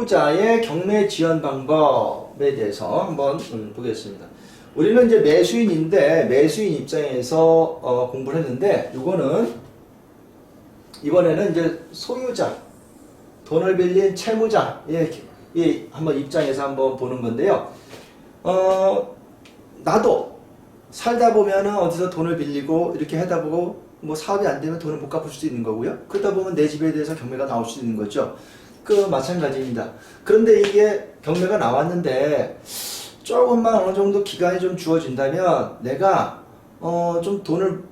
소유자의 경매 지연 방법에 대해서 한번 보겠습니다. 우리는 이제 매수인인데 매수인 입장에서 공부를 했는데 이거는 이번에는 이제 소유자, 돈을 빌린 채무자 한번 입장에서 한번 보는 건데요. 나도 살다 보면은 어디서 돈을 빌리고 이렇게 하다 보고 뭐 사업이 안 되면 돈을 못 갚을 수도 있는 거고요. 그러다 보면 내 집에 대해서 경매가 나올 수도 있는 거죠. 마찬가지입니다. 그런데 이게 경매가 나왔는데 조금만 어느 정도 기간이 좀 주어진다면 내가 좀 돈을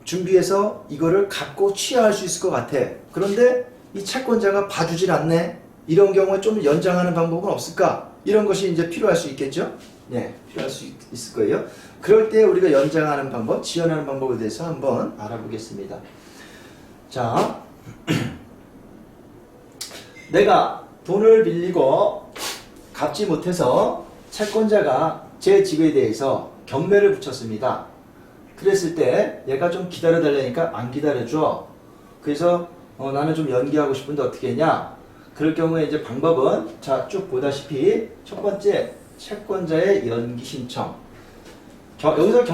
준비해서 이거를 갖고 취하할 수 있을 것 같아. 그런데 이 채권자가 봐주질 않네. 이런 경우에 좀 연장하는 방법은 없을까? 이런 것이 이제 필요할 수 있겠죠? 네, 필요할 수 있을 거예요. 그럴 때 우리가 연장하는 방법, 지연하는 방법에 대해서 한번 알아보겠습니다. 자, 내가 돈을 빌리고 갚지 못해서 채권자가 제 집에 대해서 경매를 붙였습니다. 그랬을 때 얘가 좀 기다려달라니까 안 기다려줘. 그래서 나는 좀 연기하고 싶은데 어떻게 했냐? 그럴 경우에 이제 방법은 자, 쭉 보다시피 첫 번째 채권자의 연기 신청. 여기서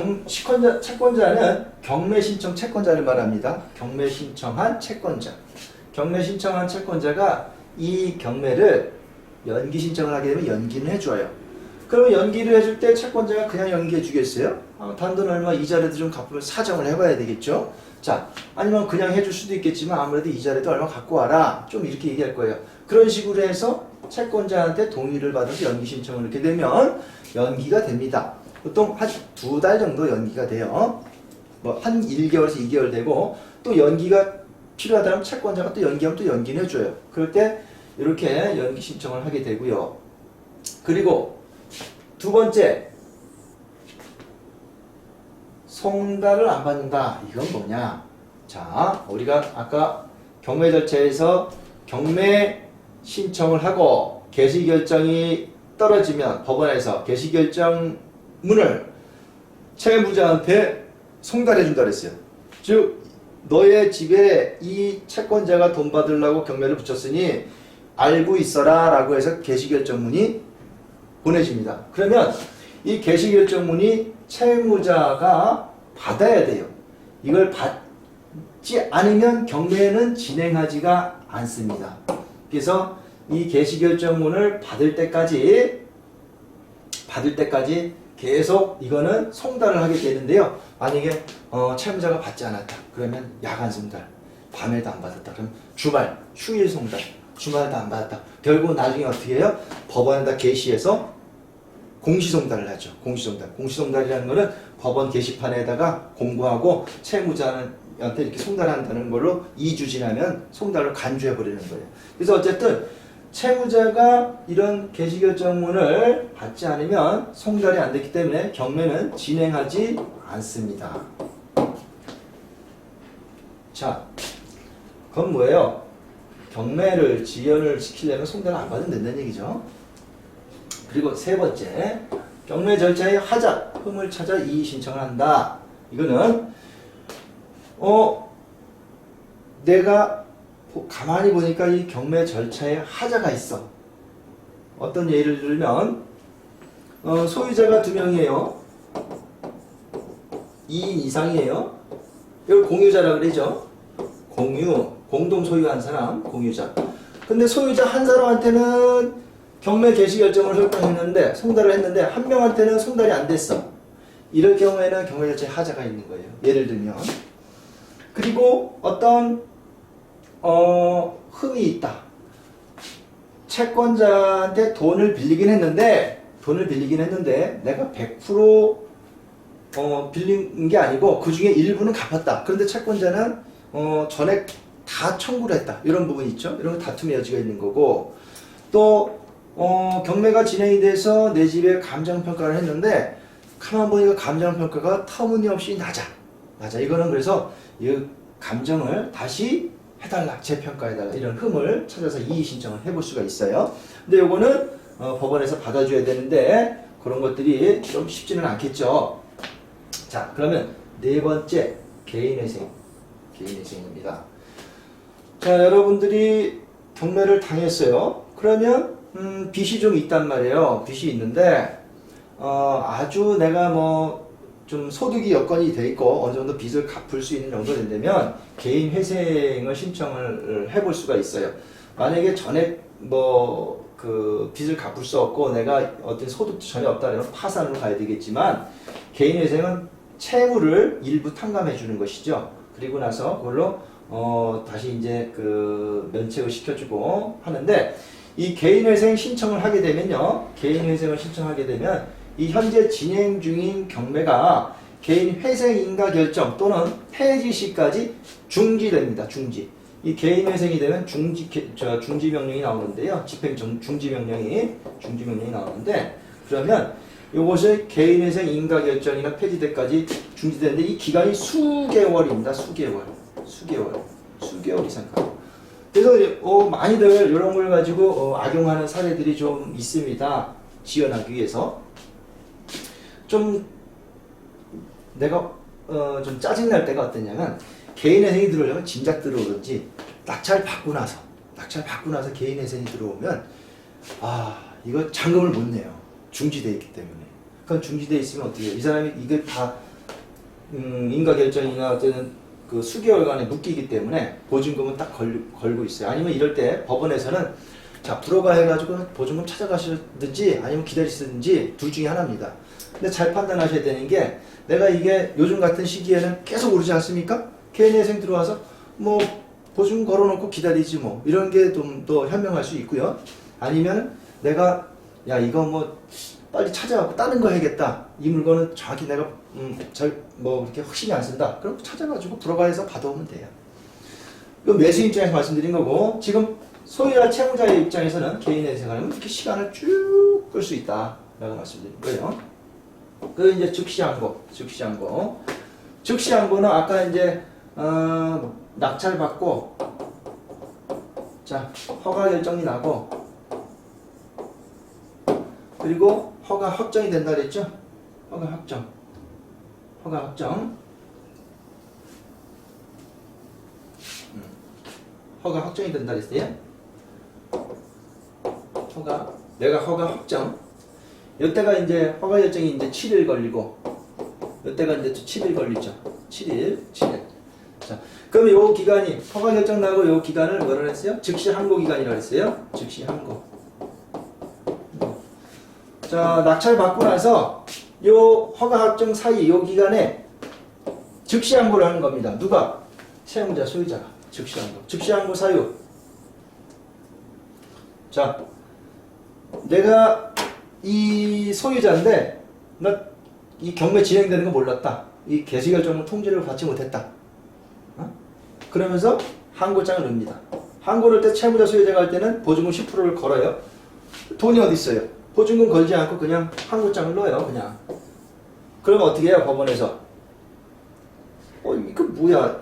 채권자는 경매 신청 채권자를 말합니다. 경매 신청한 채권자. 경매 신청한 채권자가 이 경매를 연기 신청을 하게 되면 연기는 해줘요. 그러면 연기를 해줄 때 채권자가 그냥 연기해 주겠어요? 단돈 얼마 이자라도 좀 갚으면 사정을 해봐야 되겠죠? 자, 아니면 그냥 해줄 수도 있겠지만 아무래도 이자라도 얼마 갖고 와라. 좀 이렇게 얘기할 거예요. 그런 식으로 해서 채권자한테 동의를 받아서 연기 신청을 이렇게 되면 연기가 됩니다. 보통 한 2달 정도 연기가 돼요. 뭐 한 1개월에서 2개월 되고 또 연기가 필요하다면 채권자가 또 연기하면 또 연기는 해줘요. 그럴 때 이렇게 연기 신청을 하게 되고요. 그리고 두 번째, 송달을 안 받는다. 이건 뭐냐? 자, 우리가 아까 경매 절차에서 경매 신청을 하고 개시결정이 떨어지면 법원에서 개시결정문을 채무자한테 송달해 준다 그랬어요. 즉 너의 집에 이 채권자가 돈 받으려고 경매를 붙였으니 알고 있어라 라고 해서 개시결정문이 보내집니다. 그러면 이 개시결정문이 채무자가 받아야 돼요. 이걸 받지 않으면 경매는 진행하지가 않습니다. 그래서 이 개시결정문을 받을 때까지 계속 이거는 송달을 하게 되는데요. 만약에 채무자가 받지 않았다. 그러면 야간 송달, 밤에도 안 받았다. 그럼 주말, 휴일 송달, 주말도 안 받았다. 결국 나중에 어떻게 해요? 법원에다 게시해서 공시송달을 하죠. 공시송달. 공시송달이라는 거는 법원 게시판에다가 공고하고 채무자한테 이렇게 송달한다는 걸로 2주 지나면 송달을 간주해버리는 거예요. 그래서 어쨌든 채무자가 이런 개시결정문을 받지 않으면 송달이 안 됐기 때문에 경매는 진행하지 않습니다. 자, 그건 뭐예요? 경매를 지연을 시키려면 송달을 안 받으면 된다는 얘기죠. 그리고 세 번째, 경매 절차의 하자, 흠을 찾아 이의 신청을 한다. 이거는 내가 가만히 보니까 이 경매 절차에 하자가 있어. 어떤 예를 들면 소유자가 2명이에요. 2인 이상이에요. 이걸 공유자라고 그러죠. 공동 소유한 사람, 공유자. 근데 소유자 한 사람한테는 경매 개시 결정을 설정했는데 송달을 했는데 한 명한테는 송달이 안 됐어. 이럴 경우에는 경매 절차에 하자가 있는 거예요. 예를 들면. 그리고 어떤 흠이 있다. 채권자한테 돈을 빌리긴 했는데 내가 100% 빌린 게 아니고 그 중에 일부는 갚았다. 그런데 채권자는 전액 다 청구를 했다. 이런 부분이 있죠. 이런 다툼의 여지가 있는 거고 또 경매가 진행이 돼서 내 집에 감정평가를 했는데 가만 보니까 감정평가가 터무니없이 낮아. 이거는 그래서 이 감정을 다시 해달라, 재평가해달라 이런 흠을 찾아서 이의 신청을 해볼 수가 있어요. 근데 요거는 법원에서 받아줘야 되는데 그런 것들이 좀 쉽지는 않겠죠. 자, 그러면 네 번째 개인회생입니다. 자, 여러분들이 경매를 당했어요. 그러면 빚이 좀 있단 말이에요. 빚이 있는데 아주 내가 뭐 좀 소득이 여건이 돼 있고 어느 정도 빚을 갚을 수 있는 정도 된다면 개인 회생을 신청을 해볼 수가 있어요. 만약에 전에 뭐 그 빚을 갚을 수 없고 내가 어떤 소득도 전혀 없다면 파산으로 가야 되겠지만 개인 회생은 채무를 일부 탕감해 주는 것이죠. 그리고 나서 그걸로 다시 이제 그 면책을 시켜주고 하는데 이 개인회생 신청을 하게 되면요. 개인회생을 신청하게 되면 이 현재 진행 중인 경매가 개인회생 인가 결정 또는 폐지 시까지 중지됩니다. 중지. 이 개인회생이 되면 중지 명령이 나오는데요. 집행 중지 명령이 나오는데 그러면 요것이 개인회생 인가 결정이나 폐지되까지 중지되는데 이 기간이 수개월입니다. 수개월 이상 가요. 그래서 많이들 이런 걸 가지고 악용하는 사례들이 좀 있습니다. 지연하기 위해서 좀 내가 좀 짜증날 때가 어떠냐면 개인회생이 들어오려면 짐작 들어오든지 낙찰 받고 나서 개인회생이 들어오면 이거 잔금을 못 내요. 중지되어 있기 때문에. 그럼 중지되어 있으면 어떻게 해요? 이 사람이 이게 다 인가 결정이나 어떤 그 수개월간에 묶이기 때문에 보증금은 딱 걸고 있어요. 아니면 이럴 때 법원에서는 자 불허가 해가지고 보증금 찾아가시든지 아니면 기다리시든지 둘 중에 하나입니다. 근데 잘 판단하셔야 되는 게 내가 이게 요즘 같은 시기에는 계속 오르지 않습니까? 개인회생 들어와서 뭐 보증금 걸어놓고 기다리지 뭐 이런 게 좀 더 현명할 수 있고요. 아니면 내가 야 이거 뭐 빨리 찾아갖고 다른 거 해야겠다. 이 물건은 정확히 내가 잘 뭐 그렇게 확신이 안 쓴다. 그럼 찾아가지고 불허가해서 받아오면 돼요. 이건 매수 입장에서 말씀드린 거고 지금 소유자 채무자의 입장에서는 개인회생하면 이렇게 시간을 쭉 끌 수 있다. 라고 말씀드린 거예요. 그 이제 즉시항고는 아까 이제 낙찰 받고 자 허가 결정이 나고 그리고 허가 확정이 된다 그랬죠? 허가 확정. 허가 확정이 된다 그랬어요? 내가 허가 확정. 이때가 이제 허가 결정이 이제 7일 걸리고 이때가 이제 7일 걸리죠. 7일. 자, 그럼 요 기간이 허가 결정 나고 요 기간을 뭐라 했어요? 즉시 항고 기간이라고 했어요. 즉시 항고. 자, 낙찰 받고 나서 요 허가 확정 사이 요 기간에 즉시 항고를 하는 겁니다. 누가? 채무자 소유자가 즉시 항고. 즉시 항고 사유. 자, 내가 이 소유자인데 나 이 경매 진행되는 거 몰랐다. 이 개시결정을 통지를 받지 못했다. 그러면서 항고장을 넣습니다. 항고를 때 채무자 소유자가 할 때는 보증금 10%를 걸어요. 돈이 어디 있어요? 보증금 걸지 않고 그냥 항고장을 넣어요. 그냥. 그러면 어떻게 해요? 법원에서 이거 뭐야?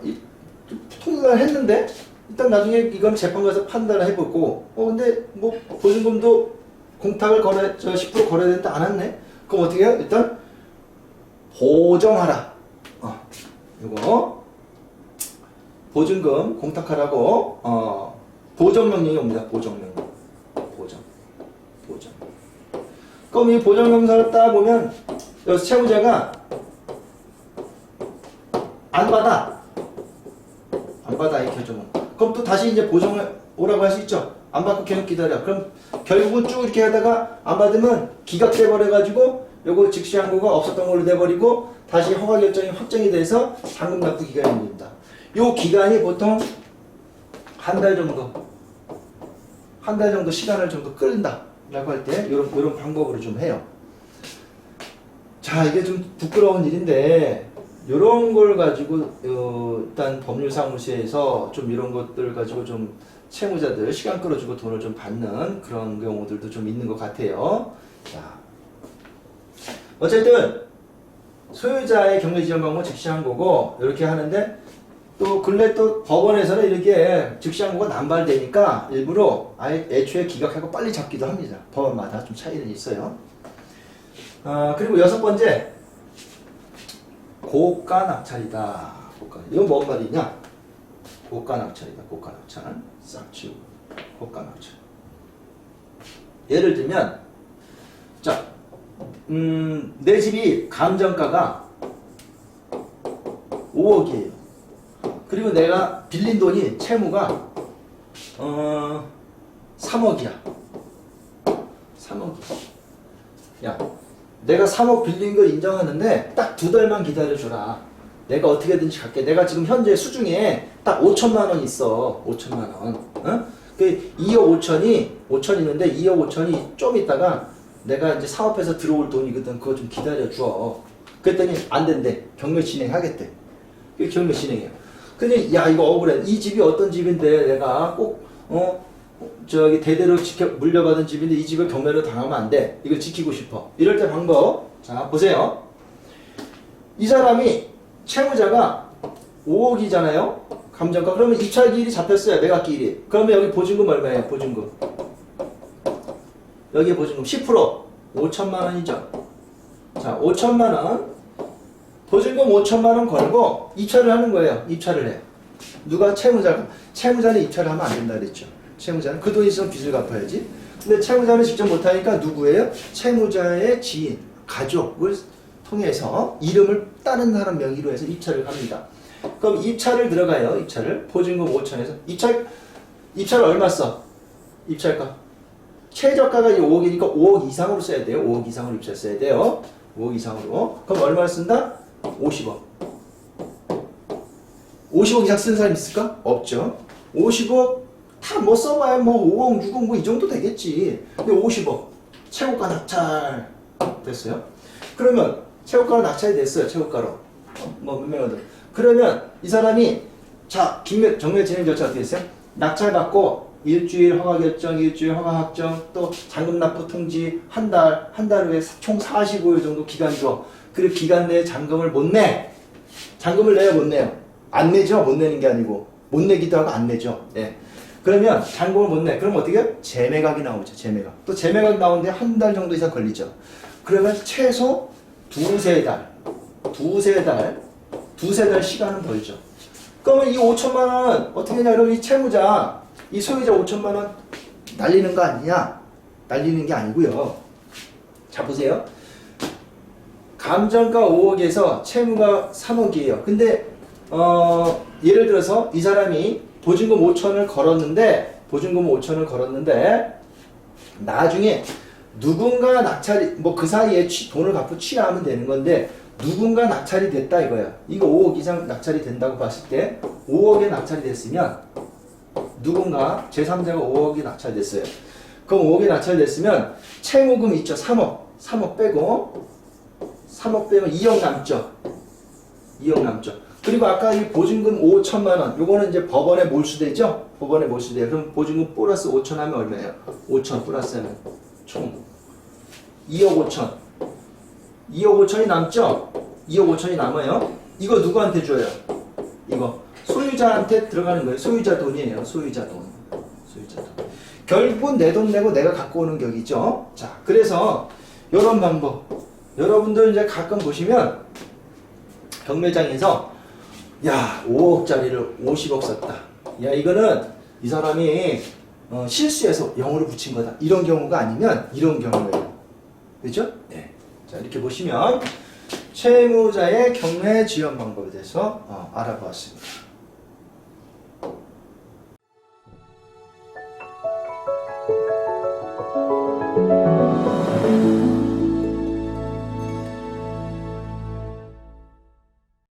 통과를 했는데 일단 나중에 이건 재판 가서 판단을 해보고 근데 뭐 보증금도 공탁을 10% 걸어야 되는데 안 왔네? 그럼 어떻게 해요? 일단 보정하라. 이거 보증금 공탁하라고 보정명령이 옵니다. 보정명령. 보정. 그럼 이 보정명령을 따보면 여기서 채무자가 안 받아 이 결정은. 그럼 또 다시 이제 보정을 오라고 할 수 있죠. 안 받고 계속 기다려. 그럼 결국은 쭉 이렇게 하다가 안 받으면 기각돼 버려가지고 요거 즉시 항고가 없었던 걸로 돼버리고 다시 허가 결정이 확정이 돼서 잔금 납부 기간이 됩니다. 요 기간이 보통 한 달 정도 시간을 정도 끌린다 라고 할 때 요런 방법으로 좀 해요. 자, 이게 좀 부끄러운 일인데 요런 걸 가지고 일단 법률사무소에서 좀 이런 것들 가지고 좀 채무자들 시간 끌어주고 돈을 좀 받는 그런 경우들도 좀 있는 것 같아요. 자, 어쨌든 소유자의 경매지연방법 즉시항고고 이렇게 하는데 또 근래 또 법원에서는 이렇게 즉시항고가 남발되니까 일부러 아예 애초에 기각하고 빨리 잡기도 합니다. 법원마다 좀 차이는 있어요. 그리고 6번째 고가낙찰이다. 이건 뭔 말이냐? 고가낙찰이다. 고가낙찰 싹 치우고 고가낙찰. 예를 들면, 자, 내 집이 감정가가 5억이에요. 그리고 내가 빌린 돈이 채무가 3억이야. 3억이야. 야, 내가 3억 빌린 거 인정하는데 딱 2달만 기다려줘라. 내가 어떻게든지 갈게. 내가 지금 현재 수중에 딱 5천만 원 있어. 5천만 원. 어? 그 2억 5천 있는데 2억 5천이 좀 있다가 내가 이제 사업해서 들어올 돈이거든. 그거 좀 기다려줘. 그랬더니 안 된대. 경매 진행하겠대. 그 경매 진행해요. 근데 야, 이거 억울해. 이 집이 어떤 집인데 내가 꼭 저기 대대로 물려받은 집인데 이 집을 경매로 당하면 안 돼. 이걸 지키고 싶어. 이럴 때 방법. 자, 보세요. 이 사람이 채무자가 5억이잖아요. 감정가. 그러면 입찰기일이 잡혔어요. 매각기일이. 그러면 여기 보증금 얼마예요? 보증금. 여기에 보증금 10%. 5천만 원이죠. 자, 5천만 원. 보증금 5천만 원 걸고 입찰을 하는 거예요. 입찰을 해. 누가? 채무자가. 채무자는 입찰을 하면 안 된다 그랬죠. 채무자는 그 돈 있으면 빚을 갚아야지. 근데 채무자는 직접 못하니까 누구예요? 채무자의 지인, 가족을 통해서 이름을 다른 사람 명의로 해서 입찰을 합니다. 그럼 입찰을 들어가요. 입찰을. 보증금 5천에서. 입찰 얼마 써? 입찰가. 최저가가 5억이니까 5억 이상으로 써야 돼요. 5억 이상으로 입찰 써야 돼요. 5억 이상으로. 그럼 얼마를 쓴다? 50억. 50억 이상 쓴 사람 있을까? 없죠. 50억 다 뭐 써봐야 뭐 5억, 6억 뭐 이 정도 되겠지. 근데 50억. 최고가 낙찰 됐어요. 그러면 최고가로 낙찰이 됐어요. 최고가로. 뭐 몇 명들. 그러면 이 사람이 자, 경매 진행 절차 어떻게 했어요? 낙찰 받고 일주일 허가 결정, 일주일 허가 확정, 또 잔금 납부 통지 한 달 후에 총 45일 정도 기간 줘. 그리고 기간 내에 잔금을 못 내. 잔금을 내야 못 내요. 안 내죠? 못 내는 게 아니고. 못 내기도 하고 안 내죠. 예. 그러면 잔금을 못 내. 그럼 어떻게 해요? 재매각이 나오죠. 재매각. 또 재매각 나오는데 한 달 정도 이상 걸리죠. 그러면 최소 두세 달 시간은 벌죠. 그러면 이 5천만 원 어떻게 하냐? 그러면 이 채무자, 이 소유자 5천만 원 날리는 거 아니냐? 날리는 게 아니고요. 자, 보세요. 감정가 5억에서 채무가 3억이에요. 근데 예를 들어서 이 사람이 보증금 5천을 걸었는데 나중에 누군가 낙찰이 뭐 그 사이에 돈을 갚고 취하하면 되는 건데 누군가 낙찰이 됐다 이거야. 이거 5억 이상 낙찰이 된다고 봤을 때 5억에 낙찰이 됐으면 누군가 제3자가 5억이 낙찰됐어요. 그럼 5억이 낙찰됐으면 채무금 있죠. 3억 빼고 2억 남죠. 2억 남죠. 그리고 아까 이 보증금 5천만 원, 요거는 이제 법원에 몰수되죠? 법원에 몰수돼요. 그럼 보증금 플러스 5천 하면 얼마예요? 5천 플러스 하면 총 2억 5천. 2억 5천이 남죠? 2억 5천이 남아요. 이거 누구한테 줘요? 이거 소유자한테 들어가는 거예요. 소유자 돈이에요. 소유자 돈. 결국은 내 돈 내고 내가 갖고 오는 격이죠. 자, 그래서 이런 방법. 여러분들 이제 가끔 보시면 경매장에서 야, 5억짜리를 50억 썼다. 야, 이거는 이 사람이 실수해서 0으로 붙인 거다. 이런 경우가 아니면 이런 경우예요. 그죠? 네. 자, 이렇게 보시면 채무자의 경매 지원 방법에 대해서 알아보았습니다.